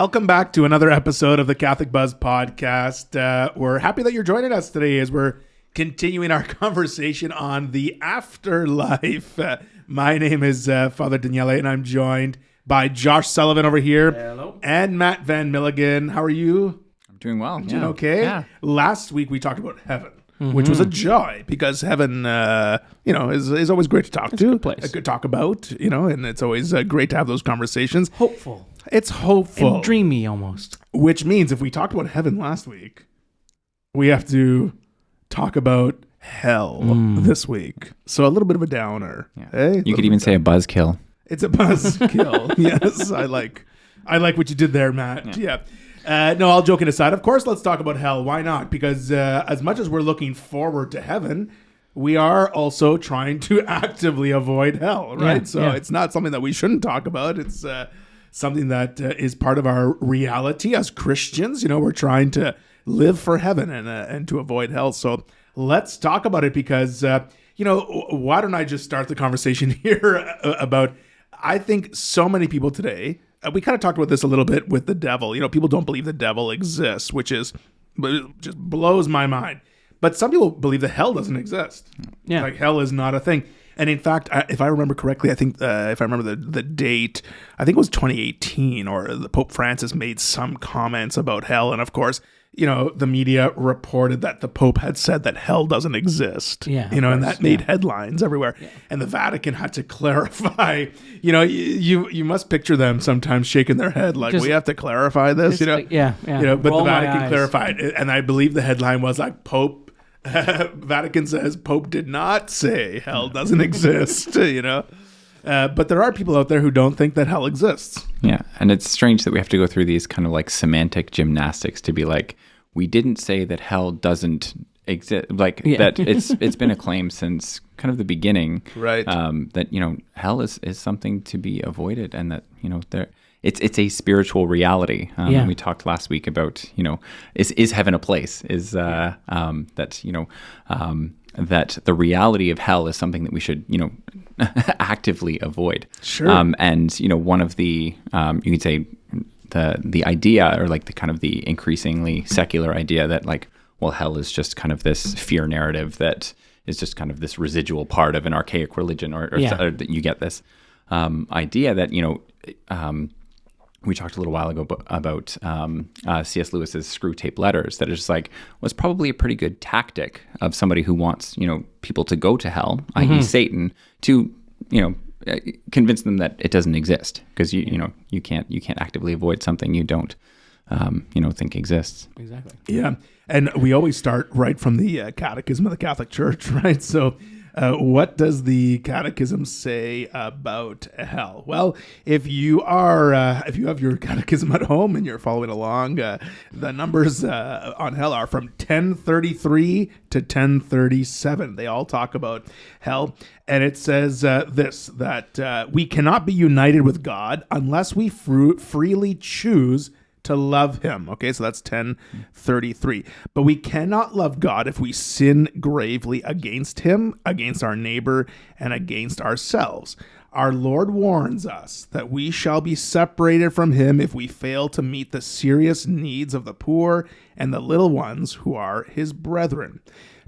Welcome back to another episode of the Catholic Buzz podcast. We're happy that you're joining us today as we're continuing our conversation on the afterlife. My name is Father Daniele, and I'm joined by Josh Sullivan over here. Hello. And Matt Van Milligan. How are you? I'm doing well. Doing okay? Yeah. Last week we talked about heaven, which was a joy because heaven, is always great to talk to. A good place. To talk about, and it's always great to have those conversations. Hopeful. It's hopeful. And dreamy almost. Which means if we talked about heaven last week, we have to talk about hell this week. So a little bit of a downer. Yeah. Eh? You could even say a buzzkill. It's a buzzkill. Yes, I like what you did there, Matt. Yeah. No, all joking aside, of course, let's talk about hell. Why not? Because as much as we're looking forward to heaven, we are also trying to actively avoid hell, right? It's not something that we shouldn't talk about. It's something that is part of our reality as Christians. We're trying to live for heaven and to avoid hell. So let's talk about it because, why don't I just start the conversation here about, I think so many people today, we kind of talked about this a little bit with the devil. People don't believe the devil exists, which just blows my mind. But some people believe that hell doesn't exist. Yeah. Like hell is not a thing. And in fact, if I remember correctly, I think if I remember the date, I think it was 2018, or the Pope Francis made some comments about hell. And of course, the media reported that the Pope had said that hell doesn't exist. Yeah, and that made headlines everywhere. Yeah. And the Vatican had to clarify. You must picture them sometimes shaking their head like, we have to clarify this. But the Vatican clarified, and I believe the headline was like, Pope. Vatican says Pope did not say hell doesn't exist, but there are people out there who don't think that hell exists. Yeah, and it's strange that we have to go through these kind of like semantic gymnastics to be like, we didn't say that hell doesn't exist, that it's been a claim since kind of the beginning, right? That hell is something to be avoided, and that It's a spiritual reality. We talked last week about, is heaven a place? Is that the reality of hell is something that we should, actively avoid. Sure. And one of the you could say the idea, or like the kind of the increasingly secular idea that hell is just kind of this fear narrative that is just kind of this residual part of an archaic religion, or that you get this idea that we talked a little while ago about C.S. Lewis's Screw Tape Letters, that is was probably a pretty good tactic of somebody who wants, people to go to hell, i.e. Satan, to, convince them that it doesn't exist, because you can't actively avoid something you don't, think exists. Exactly. Yeah. And we always start right from the Catechism of the Catholic Church, right? So what does the Catechism say about hell? Well, if you have your Catechism at home and you're following along, the numbers on hell are from 1033 to 1037. They all talk about hell, and it says that we cannot be united with God unless we freely choose to love him. Okay, so that's 1033. But we cannot love God if we sin gravely against him, against our neighbor, and against ourselves. Our Lord warns us that we shall be separated from him if we fail to meet the serious needs of the poor and the little ones who are his brethren.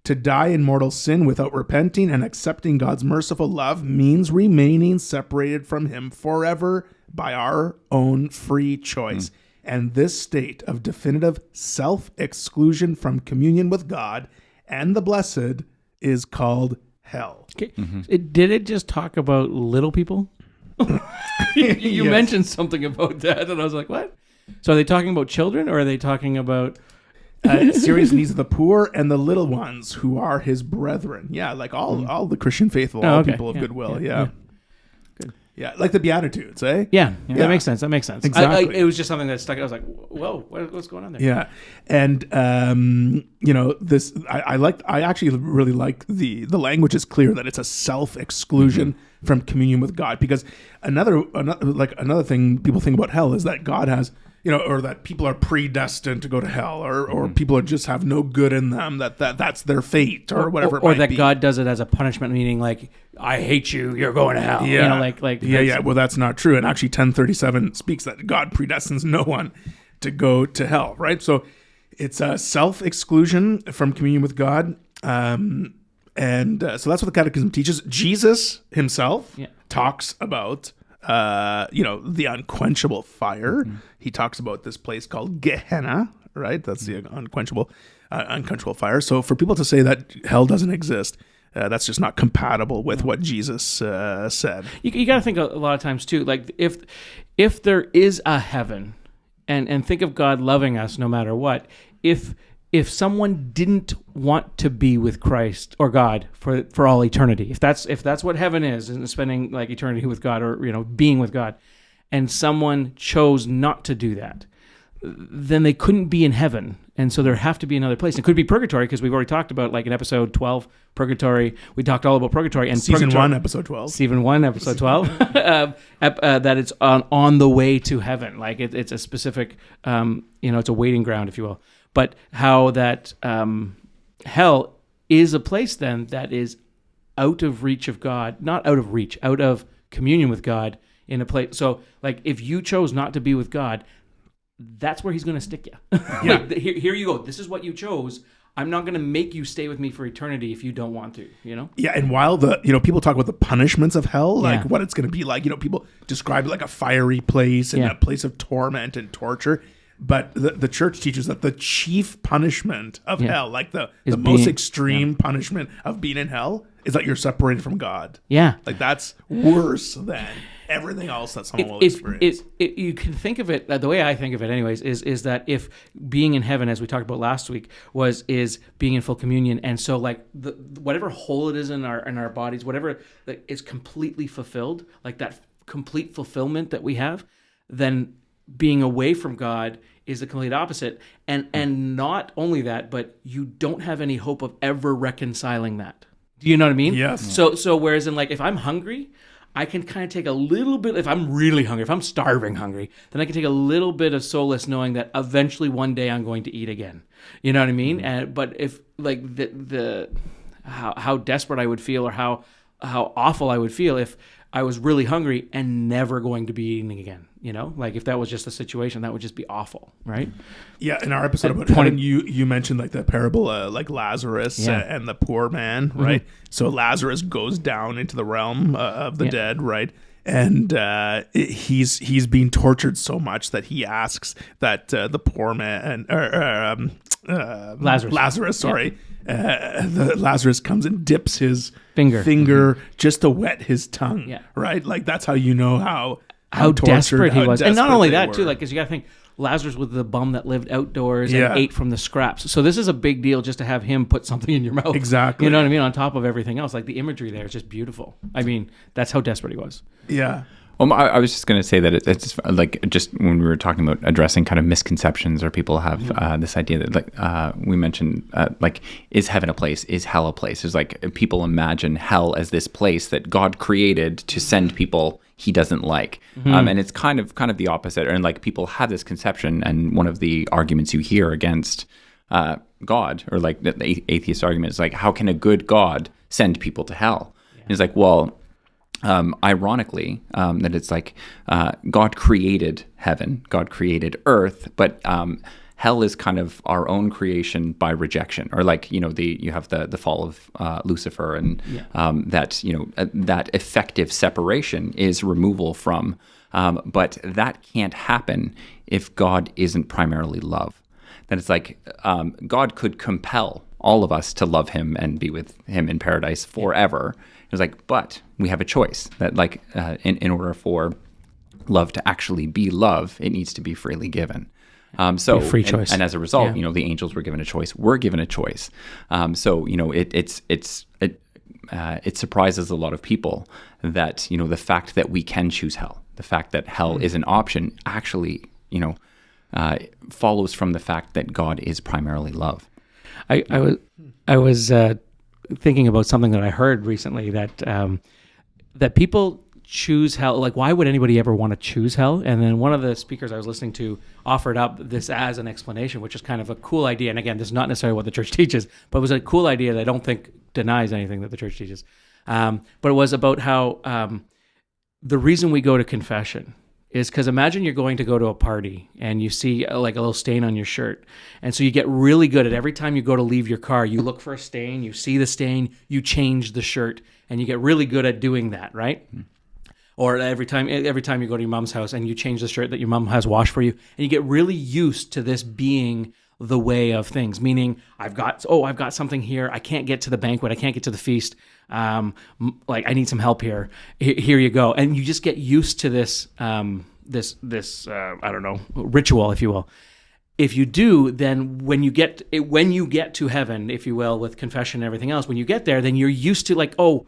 To die in mortal sin without repenting and accepting God's merciful love means remaining separated from him forever by our own free choice. And this state of definitive self-exclusion from communion with God and the blessed is called hell. Okay. Did it just talk about little people? You mentioned something about that, and I was like, what? So are they talking about children, or are they talking about... serious needs of the poor and the little ones who are his brethren. Yeah, like all the Christian faithful, all people of goodwill. Yeah. Yeah, like the Beatitudes, eh? Yeah. That makes sense. Exactly. It was just something that stuck. I was like, whoa, what's going on there? Yeah. And, this, I actually really like the language is clear that it's a self-exclusion from communion with God, because another thing people think about hell is that God has or that people are predestined to go to hell, or people are just have no good in them, that's their fate, or whatever. Or it might that be. God does it as a punishment, meaning like, I hate you, you're going to hell. Yeah. Like Well, that's not true. And actually, 1037 speaks that God predestines no one to go to hell, right? So it's a self-exclusion from communion with God. So that's what the Catechism teaches. Jesus himself talks about the unquenchable fire. He talks about this place called Gehenna, right? That's the unquenchable fire. So for people to say that hell doesn't exist, that's just not compatible with what Jesus said. You got to think a lot of times too, like if there is a heaven, and think of God loving us no matter what, if someone didn't want to be with Christ or God for all eternity, if that's what heaven is, and spending like eternity with God, or being with God, and someone chose not to do that, then they couldn't be in heaven, and so there have to be another place. It could be purgatory, because we've already talked about, like in episode 12, purgatory. We talked all about purgatory and Season 1, episode 12. Season 1, episode 12. That it's on the way to heaven, like it's a specific, it's a waiting ground, if you will. But how that hell is a place then that is out of reach of God, not out of reach, out of communion with God, in a place. So, like, if you chose not to be with God, that's where He's going to stick you. Yeah. Like, here you go. This is what you chose. I'm not going to make you stay with me for eternity if you don't want to. Yeah, and while people talk about the punishments of hell, like what it's going to be like, people describe it like a fiery place and a place of torment and torture. But the church teaches that the chief punishment of hell, like the most extreme punishment of being in hell, is that you're separated from God. Yeah. Like that's worse than everything else that someone will experience. You can think of it, the way I think of it anyways, is that if being in heaven, as we talked about last week, is being in full communion, and so like whatever hole it is in our bodies, whatever is completely fulfilled, like that complete fulfillment that we have, then being away from God is the complete opposite. And not only that, but you don't have any hope of ever reconciling that. Do you know what I mean? Yes. So whereas in, like, if I'm hungry, I can kind of take a little bit, if I'm really hungry, if I'm starving hungry, then I can take a little bit of solace knowing that eventually one day I'm going to eat again. You know what I mean? But if, like, how desperate I would feel, or how awful I would feel if I was really hungry and never going to be eating again. Like if that was just the situation, that would just be awful, right? Yeah, in our episode about heaven, you mentioned like the parable, like Lazarus and the poor man, right? So Lazarus goes down into the realm of the dead, right? And he's being tortured so much that he asks that the poor man, Lazarus, sorry. Lazarus comes and dips his finger just to wet his tongue, right? Like that's how you know how desperate he was. And not only that, were. too, like, because you got to think, Lazarus was the bum that lived outdoors and ate from the scraps. So this is a big deal just to have him put something in your mouth. Exactly. You know what I mean? On top of everything else. Like the imagery there is just beautiful. I mean, that's how desperate he was. Yeah. Well, I was just going to say that it's like just when we were talking about addressing kind of misconceptions, or people have this idea that like we mentioned, like, is heaven a place? Is hell a place? It's like people imagine hell as this place that God created to send people He doesn't like, and it's kind of the opposite. And like people have this conception, and one of the arguments you hear against God, or like the atheist argument, is like, how can a good God send people to hell? And it's like, well. Ironically, that it's like God created heaven, God created earth, but hell is kind of our own creation by rejection, or like you have the fall of Lucifer, and that effective separation is removal from, but that can't happen if God isn't primarily love. That it's like God could compel all of us to love Him and be with Him in paradise forever. It was like, but we have a choice that, like, in order for love to actually be love, it needs to be freely given. So free choice. And as a result, the angels were given a choice. We're given a choice. So it surprises a lot of people that the fact that we can choose hell, the fact that hell is an option, actually follows from the fact that God is primarily love. I was thinking about something that I heard recently, that that people choose hell. Like, why would anybody ever want to choose hell? And then one of the speakers I was listening to offered up this as an explanation, which is kind of a cool idea. And again, this is not necessarily what the church teaches, but it was a cool idea that I don't think denies anything that the church teaches. But it was about how the reason we go to confession is because imagine you're going to go to a party and you see like a little stain on your shirt. And so you get really good at every time you go to leave your car, you look for a stain, you see the stain, you change the shirt, and you get really good at doing that, right? Or every time you go to your mom's house and you change the shirt that your mom has washed for you, and you get really used to this being the way of things, meaning I've got something here. I can't get to the banquet. I can't get to the feast. Like I need some help here. Here you go. And you just get used to this, this I don't know, ritual, if you will. If you do, then when you get to heaven, if you will, with confession and everything else, when you get there, then you're used to like, oh,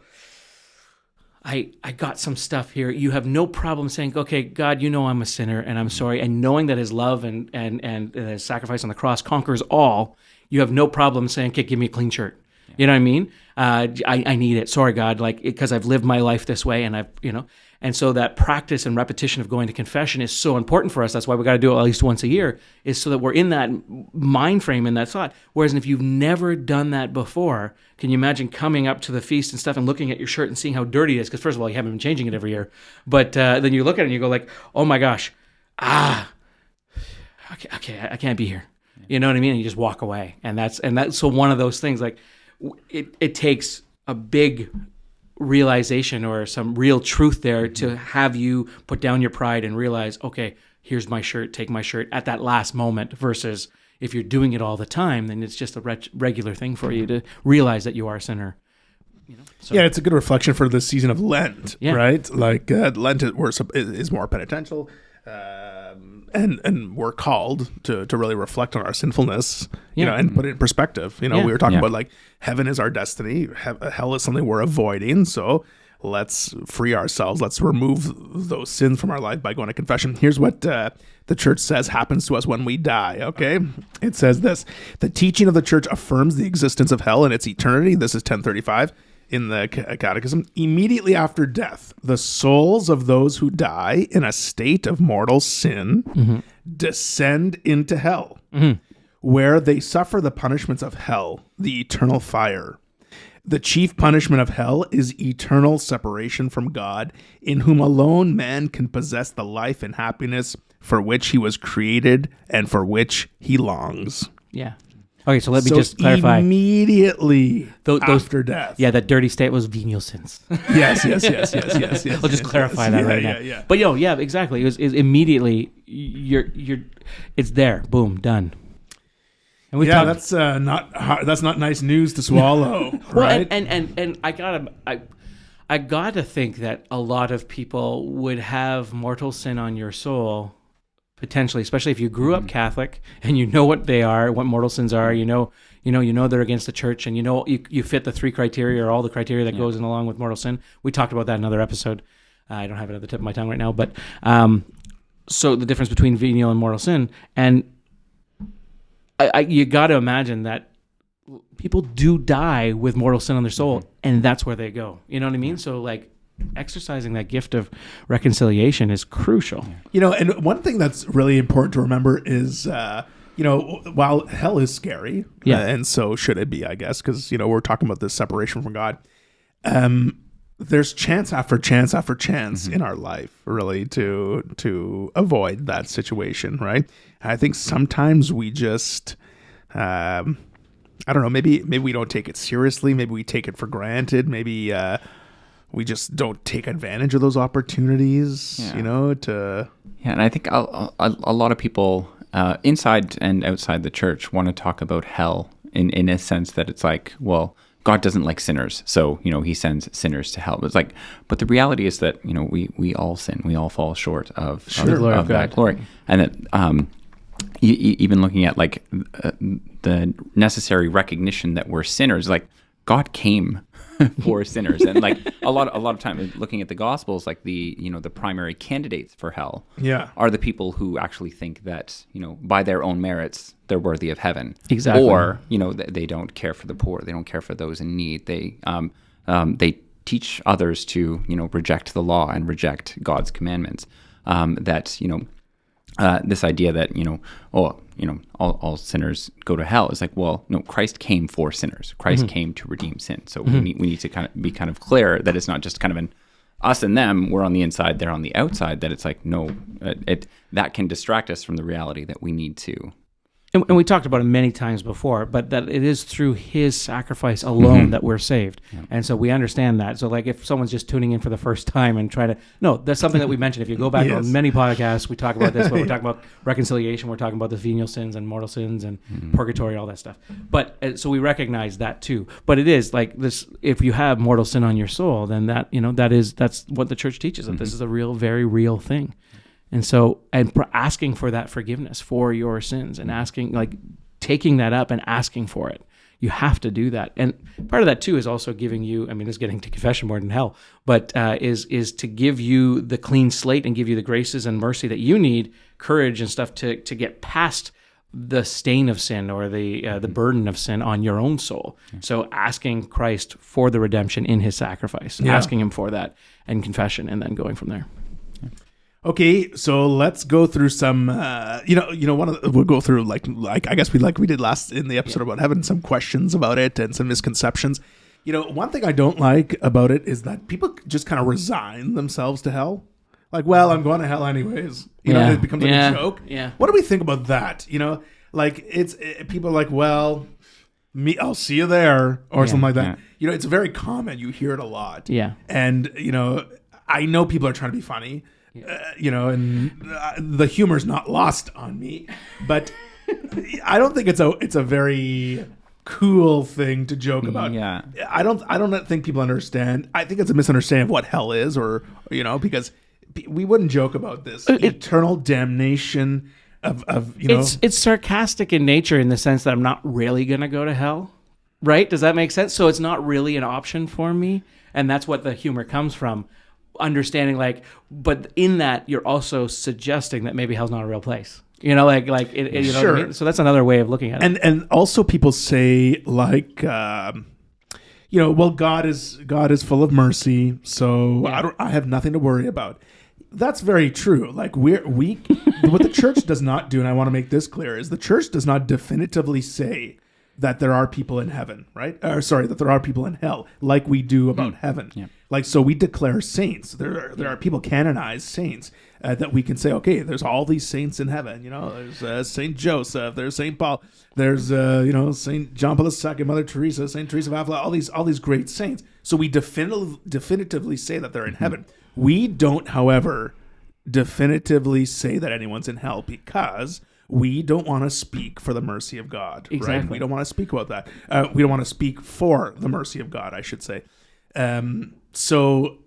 I got some stuff here. You have no problem saying, okay, God, you know I'm a sinner and I'm sorry. And knowing that his love and his sacrifice on the cross conquers all, you have no problem saying, okay, give me a clean shirt. You know what I mean? I need it. Sorry, God, like, because I've lived my life this way and and so that practice and repetition of going to confession is so important for us. That's why we got to do it at least once a year, is so that we're in that mind frame and that thought. Whereas if you've never done that before, can you imagine coming up to the feast and stuff and looking at your shirt and seeing how dirty it is? Because first of all, you haven't been changing it every year. But then you look at it and you go like, oh my gosh, okay, I can't be here. You know what I mean? And you just walk away. And that's so one of those things, like it takes a big realization or some real truth there to have you put down your pride and realize, okay, here's my shirt, take my shirt at that last moment, versus if you're doing it all the time, then it's just a regular thing for you to realize that you are a sinner. So. Yeah, it's a good reflection for the season of Lent, right? Like Lent is more penitential, and we're called to really reflect on our sinfulness, you know, and put it in perspective. We were talking about like heaven is our destiny, hell is something we're avoiding. So let's free ourselves. Let's remove those sins from our life by going to confession. Here's what the church says happens to us when we die. Okay, it says this: the teaching of the church affirms the existence of hell and its eternity. This is 1035. In the Catechism, immediately after death, the souls of those who die in a state of mortal sin descend into hell, where they suffer the punishments of hell, the eternal fire. The chief punishment of hell is eternal separation from God, in whom alone man can possess the life and happiness for which he was created and for which he longs. Yeah. Okay, so let me just clarify. Immediately after death. Yeah, that dirty state was venial sins. Yes. I'll just clarify that right now. Yeah. But exactly. It was immediately it's there. Boom, done. And that's not nice news to swallow, right? And I gotta think that a lot of people would have mortal sin on your soul. Potentially, especially if you grew up Catholic and you know what they are, what mortal sins are, you know they're against the church, and you fit the 3 criteria or all the criteria that goes in along with mortal sin. We talked about that in another episode. I don't have it at the tip of my tongue right now, but so the difference between venial and mortal sin, and you got to imagine that people do die with mortal sin on their soul, and that's where they go. You know what I mean? So like, exercising that gift of reconciliation is crucial. And one thing that's really important to remember is, while hell is scary, and so should it be, I guess, because, we're talking about this separation from God, there's chance after chance after chance in our life, really, to avoid that situation, right? And I think sometimes we just, I don't know, maybe we don't take it seriously, maybe we take it for granted, maybe we just don't take advantage of those opportunities, to... Yeah, and I think a lot of people inside and outside the church want to talk about hell in a sense that it's like, well, God doesn't like sinners, so, he sends sinners to hell. But it's like, but the reality is that, we all sin. We all fall short of that glory. And that even looking at, like, the necessary recognition that we're sinners, like, God came for sinners, and like a lot of time looking at the Gospels, like the primary candidates for hell are the people who actually think that by their own merits they're worthy of heaven, exactly, or they don't care for the poor, they don't care for those in need, they teach others to, reject the law and reject God's commandments. This idea that, all sinners go to hell is like, well, no, Christ came for sinners. Christ came to redeem sin. So we need to kind of be kind of clear that it's not just kind of an us and them, we're on the inside, they're on the outside, that it's like, no, that can distract us from the reality that we need to. And we talked about it many times before, but that it is through his sacrifice alone that we're saved. Yeah. And so we understand that. So like if someone's just tuning in for the first time and that's something that we mentioned. If you go back on many podcasts, we talk about this, but we're talking about reconciliation, we're talking about the venial sins and mortal sins and purgatory, all that stuff. But so we recognize that too. But it is like this, if you have mortal sin on your soul, then that's what the church teaches, that this is a real, very real thing. And so, asking for that forgiveness for your sins and taking that up and asking for it. You have to do that. And part of that too is also giving you, this is getting to confession more than hell, but is to give you the clean slate and give you the graces and mercy that you need, courage and stuff to get past the stain of sin or the burden of sin on your own soul. So asking Christ for the redemption in his sacrifice, asking him for that and confession, and then going from there. Okay, so let's go through some. We'll go through like I guess we did last in the episode about heaven, some questions about it and some misconceptions. One thing I don't like about it is that people just kind of resign themselves to hell. Like, well, I'm going to hell anyways. It becomes like a joke. Yeah. What do we think about that? People are like, well, I'll see you there, or something like that. Yeah. It's very common. You hear it a lot. Yeah. And I know people are trying to be funny. The humor's not lost on me, but I don't think it's a very cool thing to joke about. Yeah, I don't think people understand. I think it's a misunderstanding of what hell is, or because we wouldn't joke about this eternal damnation of It's sarcastic in nature in the sense that I'm not really gonna go to hell, right? Does that make sense? So it's not really an option for me, and that's what the humor comes from. Understanding but in that you're also suggesting that maybe hell's not a real place. Sure. Know what I mean? So that's another way of looking at it. And also people say well, God is full of mercy, so I have nothing to worry about. That's very true. Like what the church does not do, and I want to make this clear, is the church does not definitively say that there are people in heaven, right? That there are people in hell, like we do about heaven. Yeah. So we declare saints. There are people canonized saints that we can say, okay, there's all these saints in heaven. There's Saint Joseph, there's Saint Paul, there's Saint John Paul II, Mother Teresa, Saint Teresa of Avila, all these great saints. So we definitively say that they're in heaven. We don't, however, definitively say that anyone's in hell, because we don't want to speak for the mercy of God. Exactly. Right? We don't want to speak about that. We don't want to speak for the mercy of God, I should say. So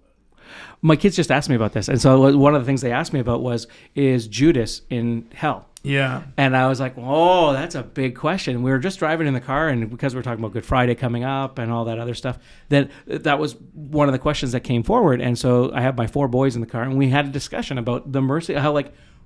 my kids just asked me about this. And so one of the things they asked me about is Judas in hell? Yeah. And I was like, oh, that's a big question. We were just driving in the car, and because we're talking about Good Friday coming up and all that other stuff, then that was one of the questions that came forward. And so I have my 4 boys in the car, and we had a discussion about the mercy, how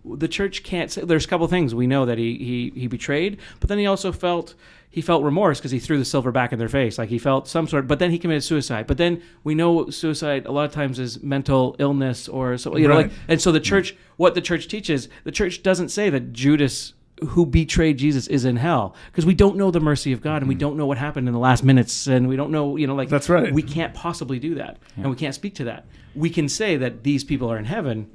the church can't say. There's a couple things we know that he betrayed, but then he also felt remorse because he threw the silver back in their face. Like he felt some sort, but then he committed suicide. But then we know suicide a lot of times is mental illness or so. Right. And so the church, what the church teaches, the church doesn't say that Judas, who betrayed Jesus, is in hell, because we don't know the mercy of God, and we don't know what happened in the last minutes, and we don't know. That's right. We can't possibly do that, and we can't speak to that. We can say that these people are in heaven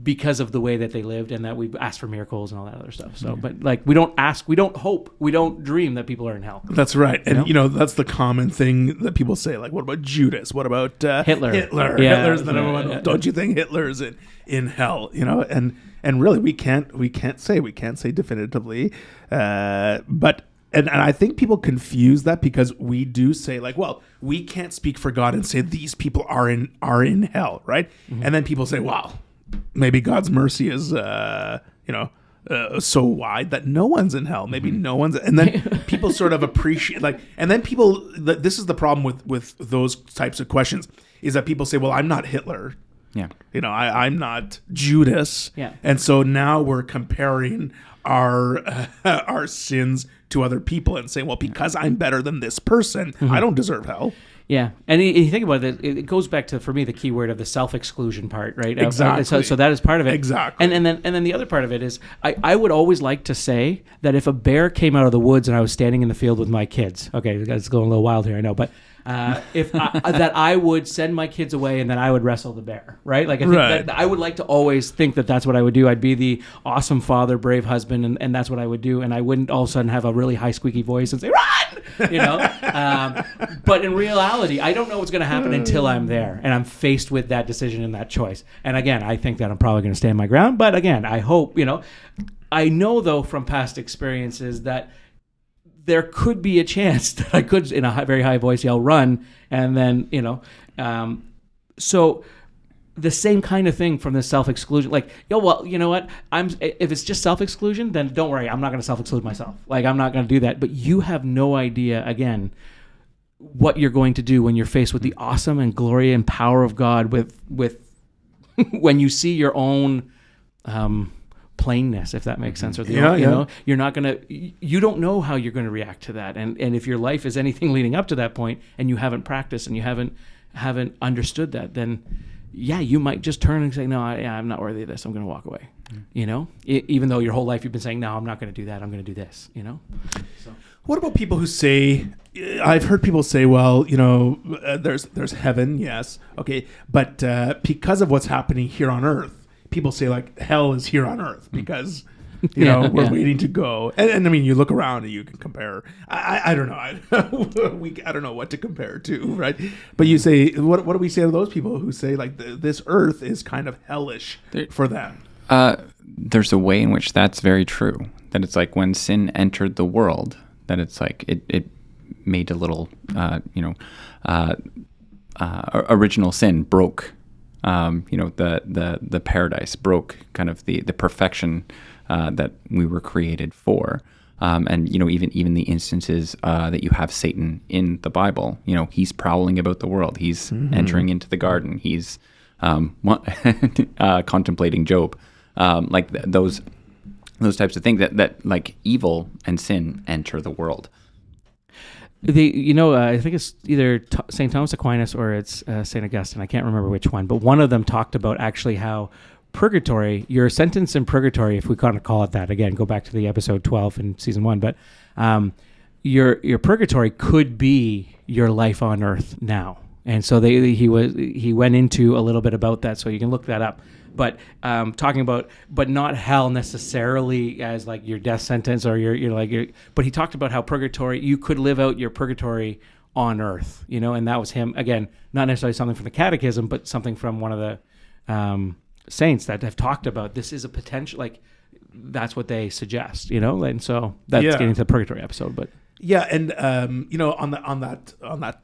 because of the way that they lived, and that we've asked for miracles and all that other stuff. So, but we don't ask, we don't hope, we don't dream that people are in hell. That's right. And that's the common thing that people say, like, what about Judas? What about Hitler? Yeah, Hitler's the number one. Don't you think Hitler's in hell? And really we can't say definitively. But I think people confuse that, because we do say, like, well, we can't speak for God and say these people are in hell, right? Mm-hmm. And then people say, wow, maybe God's mercy is, so wide that no one's in hell. Maybe no one's, and then people sort of appreciate, and then people. This is the problem with those types of questions, is that people say, well, I'm not Hitler. Yeah. I'm not Judas. Yeah. And so now we're comparing our sins to other people and saying, well, because I'm better than this person, I don't deserve hell. Yeah, and you think about it, it goes back to, for me, the key word of the self-exclusion part, right? Exactly. So that is part of it. Exactly. And then the other part of it is, I would always like to say that if a bear came out of the woods and I was standing in the field with my kids, okay, it's going a little wild here, I know, but that I would send my kids away and then I would wrestle the bear, right? Like I think that I would like to always think that that's what I would do. I'd be the awesome father, brave husband, and that's what I would do. And I wouldn't all of a sudden have a really high squeaky voice and say, run, you know? But in reality, I don't know what's going to happen until I'm there and I'm faced with that decision and that choice. And again, I think that I'm probably going to stand my ground. But again, I hope, I know though from past experiences that there could be a chance that I could, in a very high voice, yell "run," and then so the same kind of thing from the self-exclusion. Like, well, you know what? If it's just self-exclusion, then don't worry, I'm not going to self-exclude myself. Like, I'm not going to do that. But you have no idea, again, what you're going to do when you're faced with the awesome and glory and power of God. With when you see your own. Plainness, if that makes sense, or you're not gonna, you don't know how you're going to react to that, and if your life is anything leading up to that point, and you haven't practiced and you haven't understood that, then you might just turn and say, no, I'm not worthy of this. I'm going to walk away. Even though your whole life you've been saying, no, I'm not going to do that. I'm going to do this. So. What about people who say? I've heard people say, well, there's heaven, yes, okay, but because of what's happening here on earth. People say like hell is here on earth because we're waiting to go, and I mean you look around and you can compare. I don't know, I don't know what to compare to, right? But you say what do we say to those people who say like this earth is kind of hellish for them? There's a way in which that's very true. That it's like when sin entered the world, that it's like it made a little original sin broke. The paradise broke kind of the perfection that we were created for. And even the instances that you have Satan in the Bible, he's prowling about the world. He's entering into the garden. He's contemplating Job. Those types of things that like evil and sin enter the world. I think it's either St. Thomas Aquinas or it's St. Augustine. I can't remember which one, but one of them talked about actually how purgatory, your sentence in purgatory, if we kind of call it that, again, go back to the episode 12 in season 1, but your purgatory could be your life on earth now. And so he went into a little bit about that, so you can look that up. But talking about, but not hell necessarily as like your death sentence or but he talked about how purgatory, you could live out your purgatory on earth, and that was him, again, not necessarily something from the catechism, but something from one of the saints that have talked about this is a potential, like that's what they suggest, and so that's getting to the purgatory episode. But and on that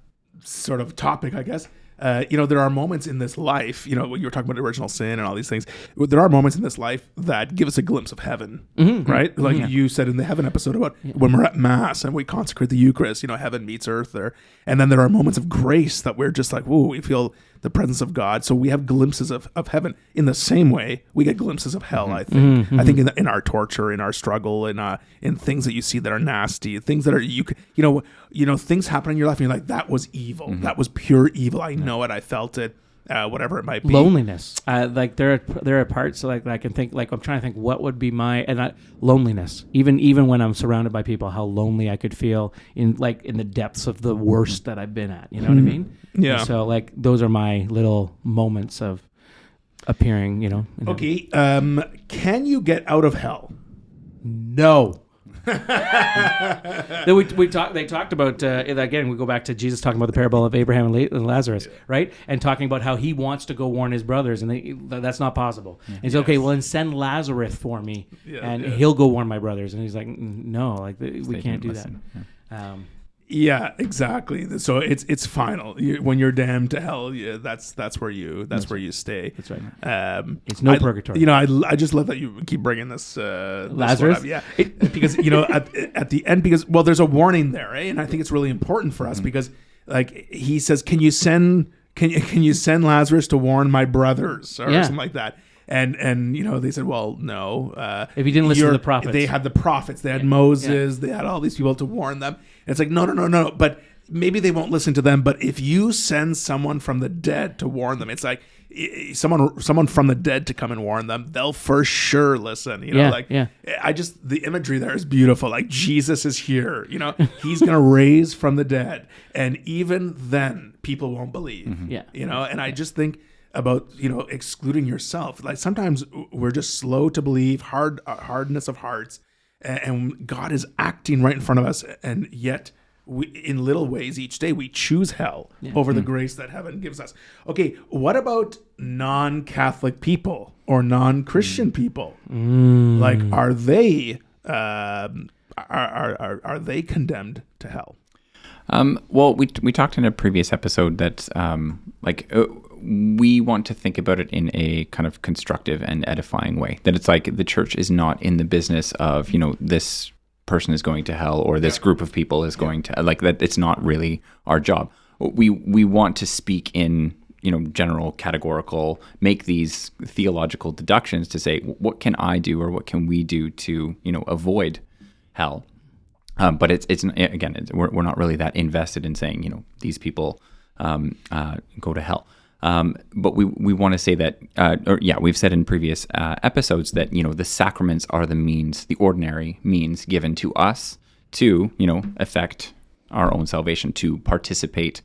sort of topic, I guess. There are moments in this life, you were talking about original sin and all these things. There are moments in this life that give us a glimpse of heaven, right? Like you said in the heaven episode about when we're at Mass and we consecrate the Eucharist, heaven meets earth there. And then there are moments of grace that we're just like, whoa, we feel the presence of God. So we have glimpses of heaven. In the same way, we get glimpses of hell, I think. I think in our torture, in our struggle, in things that you see that are nasty, things that are, things happen in your life and you're like, that was evil. That was pure evil. I know it. I felt it. Whatever it might be. Loneliness. Like there are parts like I can think, like I'm trying to think what would be loneliness. Even when I'm surrounded by people, how lonely I could feel in the depths of the worst that I've been at. You know what I mean? Yeah. And so like those are my little moments of appearing. Okay. Can you get out of hell? No. They talked about again, we go back to Jesus talking about the parable of Abraham and Lazarus, right? And talking about how he wants to go warn his brothers, and that's not possible. And he's okay, well then send Lazarus for me, and he'll go warn my brothers. And he's like, no, like we can't do that. Yeah, exactly. So it's final. When you're damned to hell, that's where you stay. That's right. It's no purgatory. I just love that you keep bringing this Lazarus. This because at the end, because there's a warning there, eh? And I think it's really important for us because like he says, can you send Lazarus to warn my brothers or something like that? And they said, well, no. If you didn't listen to the prophets. They had the prophets. They had Moses. They had all these people to warn them. And it's like, no. maybe they won't listen to them, but if you send someone from the dead to warn them, it's like someone from the dead to come and warn them, they'll for sure listen. You know, the imagery there is beautiful. Like Jesus is here, you know, he's going to raise from the dead. And even then people won't believe, you know, and I just think about, you know, excluding yourself. Like sometimes we're just slow to believe, hardness of hearts, and God is acting right in front of us. And yet we, in little ways each day, we choose hell over the grace that heaven gives us. Okay, what about non-Catholic people or non-Christian people? Like, are they are they condemned to hell? Well, we talked in a previous episode that we want to think about it in a kind of constructive and edifying way. That it's like the church is not in the business of, you know, this person is going to hell or this group of people is going to, like, that. It's not really our job. We want to speak in, you know, general, categorical, make these theological deductions to say, what can I do or what can we do to, you know, avoid hell? But it's again, we're not really that invested in saying, you know, these people go to hell. But we want to say that, we've said in previous episodes that, you know, the sacraments are the means, the ordinary means given to us to, you know, affect our own salvation, to participate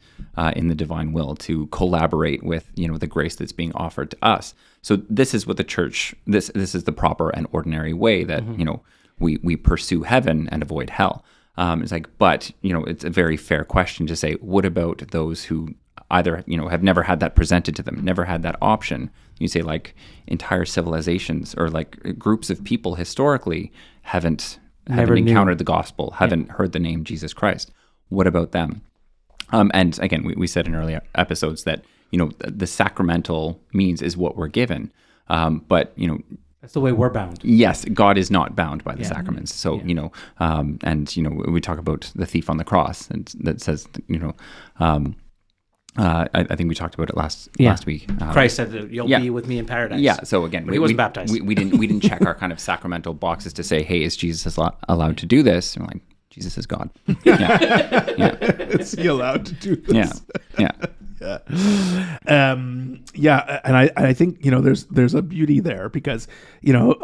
in the divine will, to collaborate with, you know, the grace that's being offered to us. So this is what the church, this is the proper and ordinary way that, you know, we pursue heaven and avoid hell. It's like, but, you know, it's a very fair question to say, what about those who either, you know, have never had that presented to them, never had that option? You say, like, entire civilizations or like groups of people historically haven't encountered the gospel, haven't heard the name Jesus Christ. What about them? And again, we said in earlier episodes that, you know, the sacramental means is what we're given. But, you know, that's the way we're bound. Yes, God is not bound by the sacraments. So, you know, and, you know, we talk about the thief on the cross, and that says, you know, I think we talked about it last week. Christ said that you'll be with me in paradise. Yeah. So again, he wasn't baptized. We didn't check our kind of sacramental boxes to say, hey, is Jesus allowed to do this? And we're like, Jesus is God. Is he allowed to do this? Yeah. And I think, you know, there's a beauty there because, you know,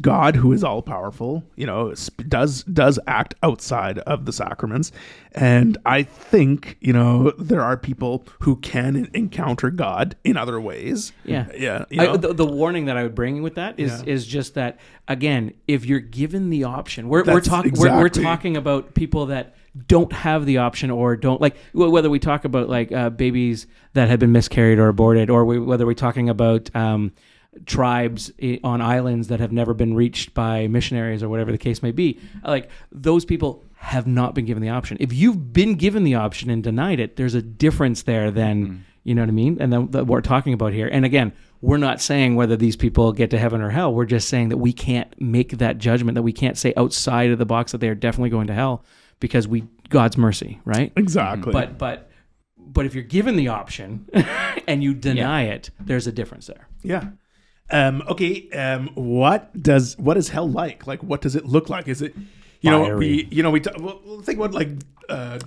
God, who is all powerful, you know, does act outside of the sacraments, and I think, you know, there are people who can encounter God in other ways. You know? The warning that I would bring with that is just that, again, if you're given the option, we're talking about people that don't have the option or don't, like, whether we talk about like babies that have been miscarried or aborted, or whether we're talking about tribes on islands that have never been reached by missionaries or whatever the case may be, like, those people have not been given the option. If you've been given the option and denied it, there's a difference there than, you know what I mean? And then what we're talking about here. And again, we're not saying whether these people get to heaven or hell. We're just saying that we can't make that judgment, that we can't say outside of the box that they are definitely going to hell, because God's mercy, right? Exactly. But if you're given the option and you deny it, there's a difference there. Yeah. What is hell like? Like, what does it look like? Is it, you fiery? We think about like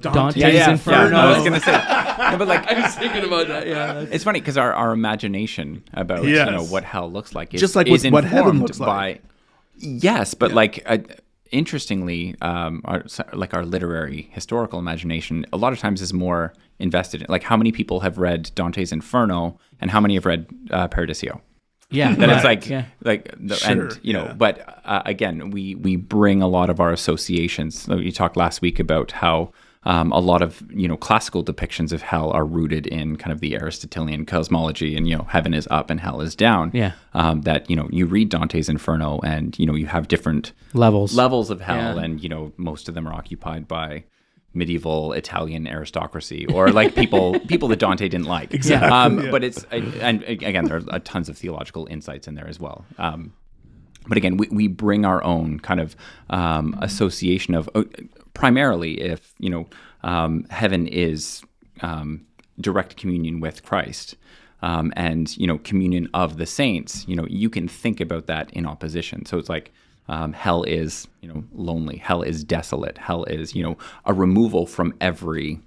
Dante's Inferno. I was gonna say, no, but like, I was thinking about that. Yeah, it's funny because our imagination about you know what hell looks like is just like is what heaven looks like. Interestingly, our literary historical imagination a lot of times is more invested in, like, how many people have read Dante's Inferno and how many have read Paradiso. Yeah, that right. It's and you know, but again, we bring a lot of our associations. You talked last week about how a lot of, you know, classical depictions of hell are rooted in kind of the Aristotelian cosmology, and, you know, heaven is up and hell is down. Yeah. That, you know, you read Dante's Inferno and, you know, you have different levels of hell, and, you know, most of them are occupied by medieval Italian aristocracy or like people that Dante didn't like. Exactly. But it's, and again, there are tons of theological insights in there as well. But again, we bring our own kind of association of, primarily, if, you know, heaven is direct communion with Christ, and, you know, communion of the saints, you know, you can think about that in opposition. So it's like, hell is, lonely. Hell is desolate. Hell is, a removal from every,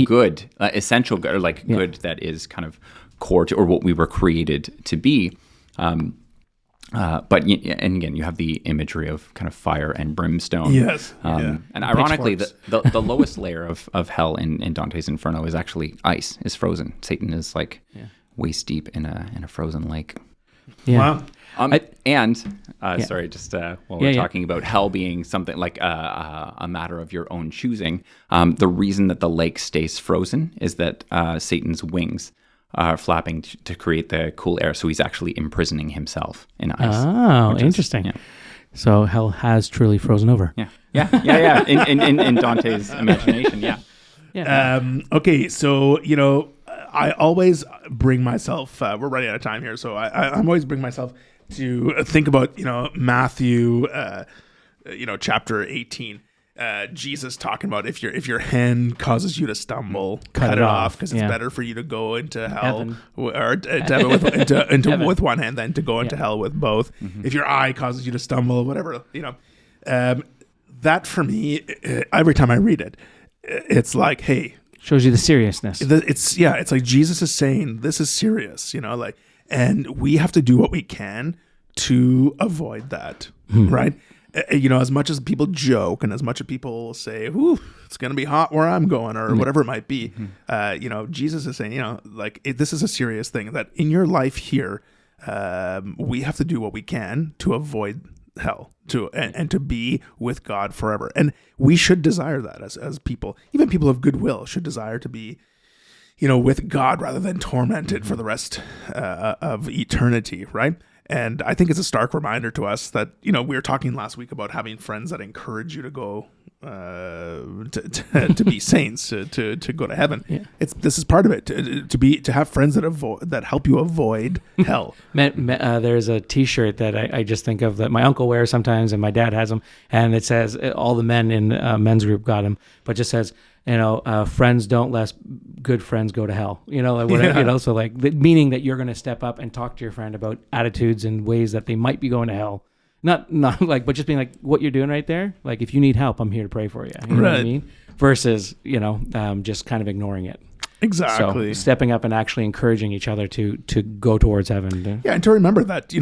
good, essential good, or like good that is kind of core to, or what we were created to be. But and again, you have the imagery of kind of fire and brimstone. Yes. And ironically, the lowest layer of hell in Dante's Inferno is actually ice, is frozen. Satan is like waist deep in a frozen lake. Yeah. Wow. Sorry, just while we're talking about hell being something like a matter of your own choosing, the reason that the lake stays frozen is that Satan's wings are flapping to create the cool air, so he's actually imprisoning himself in ice. Oh, interesting. So hell has truly frozen over. Yeah. In Dante's imagination, yeah. Okay, so I always bring myself. We're running out of time here, so I'm always bring myself to think about Matthew, chapter 18. Jesus talking about if your hand causes you to stumble, cut it off, because it's better for you to go into hell or with one hand than to go into hell with both. Mm-hmm. If your eye causes you to stumble, whatever, that for me, every time I read it, it's like, hey, shows you the seriousness. It's like Jesus is saying this is serious, and we have to do what we can to avoid that, right? As much as people joke and as much as people say, "Ooh, it's going to be hot where I'm going," or whatever it might be, Jesus is saying, this is a serious thing, that in your life here, we have to do what we can to avoid hell, and to be with God forever. And we should desire that as people. Even people of goodwill should desire to be, with God rather than tormented for the rest of eternity, right? And I think it's a stark reminder to us that, we were talking last week about having friends that encourage you to go to be saints, to go to heaven. Yeah. This is part of it, to have friends that help you avoid hell. There's a T-shirt that I just think of that my uncle wears sometimes, and my dad has them, and it says, all the men in men's group got them, but just says, friends don't let good friends go to hell. So like meaning that you're going to step up and talk to your friend about attitudes and ways that they might be going to hell. Not like, but just being like, what you're doing right there. Like, if you need help, I'm here to pray for you. You know what I mean? Versus, just kind of ignoring it. Exactly. So stepping up and actually encouraging each other to go towards heaven. Yeah, and to remember that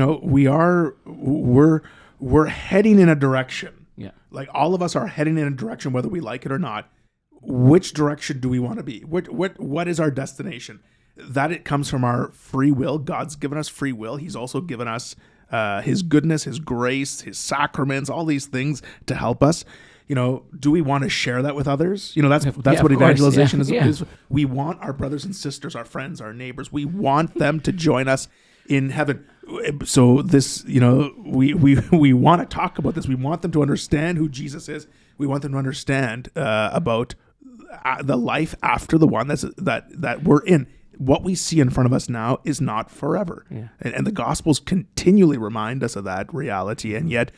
we're heading in a direction. Yeah. Like all of us are heading in a direction, whether we like it or not. Which direction do we want to be? What is our destination? That it comes from our free will. God's given us free will. He's also given us His goodness, His grace, His sacraments, all these things to help us. Do we want to share that with others? That's what evangelization is. We want our brothers and sisters, our friends, our neighbors. We want them to join us in heaven. So this, we want to talk about this. We want them to understand who Jesus is. We want them to understand about the life after the one that we're in. What we see in front of us now is not forever. Yeah. And the Gospels continually remind us of that reality, and yet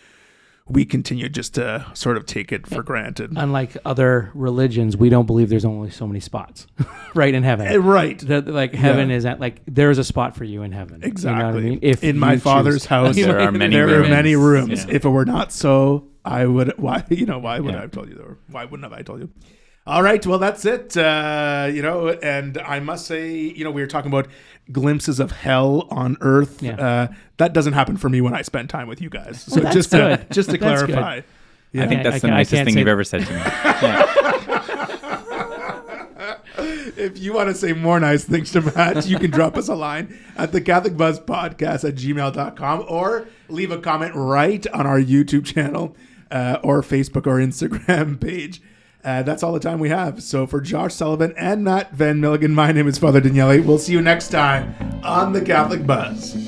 we continue just to sort of take it for granted. Unlike other religions, we don't believe there's only so many spots, right, in heaven. Right. Heaven is at, there is a spot for you in heaven. Exactly. You know what I mean? If in my Father's house, there are many rooms. Yeah. If it were not so, I would. Why would I have told you? Or why wouldn't have I told you? All right, well, that's it. And I must say, we were talking about glimpses of hell on earth. Yeah. That doesn't happen for me when I spend time with you guys. So just to clarify. Yeah. I think that's the nicest thing you've ever said to me. If you want to say more nice things to Matt, you can drop us a line at thecatholicbuzzpodcast@gmail.com or leave a comment right on our YouTube channel or Facebook or Instagram page. That's all the time we have. So for Josh Sullivan and Matt Van Milligan, my name is Father Daniele. We'll see you next time on The Catholic Buzz.